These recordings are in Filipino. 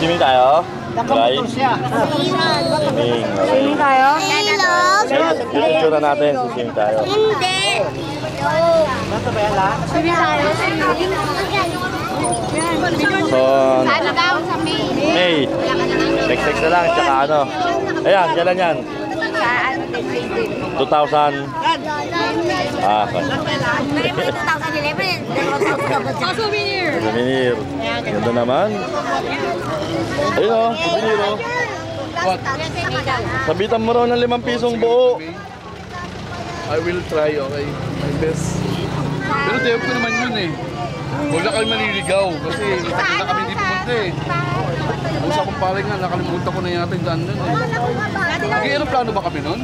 Swimming tayo? Right? Swimming. Swimming tayo? Yung itsura natin, swimming tayo. Hindi. Swimming tayo. So, May. Next na lang, tsaka ano. Ayan, kailan yan? 2000. Ah, okay. Souvenir. Souvenir. Ganda naman. Ayun o, souvenir o. Sabitan mo raw ng 5 pisong buo. I will try, okay? My best. Pero tayo ko naman yun eh. Huwag na kayo maniligaw kasi matagal na kami hindi pumunta eh. Ang sa kong pare nga, nakalimutan ko na yata yung daan nun eh. Nag-aeroplano ba kami nun?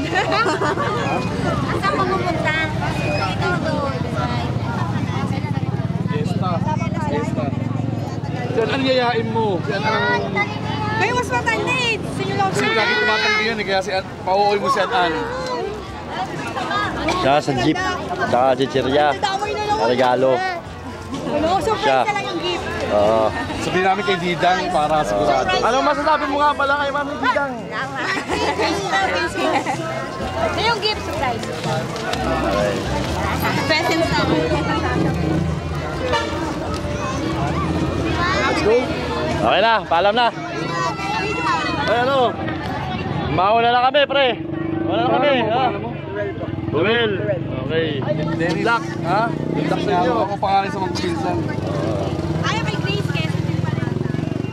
Saan mo pupunta? Ito doon. Fiesta. Fiesta. Yan ang yayain mo. Yan ang... May mas matanda eh. Kasi lagi tumatanggi yan eh, kaya pauuwi mo si An-An. Siya sa jeep. Tsaka chichirya. Regalo. Siya. Oo. Sabihin namin kay Didang para sigurado. Anong masasabi mo nga pala kay Mami Didang? Ito yung gift surprise. Okay. Presents na. Let's go. Okay na, paalam na. Ay ano? Mauna na kami, pre. Mauna na kami. Duel. Okay. Dennis. Luck. Ha? Luck na ako pangalan sa mga pinsan. Ay, may Grace Quezon din pala.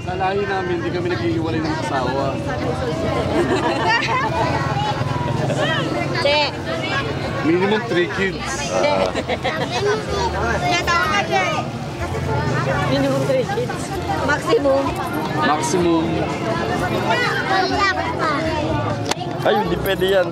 Sa lahi namin, hindi kami naghihiwalay ng asawa. Che. Minimum 3 kids. Tinatawag ka, Che. Minimum 3 kids. Maximum. Maximum. Ay, hindi pwede yan.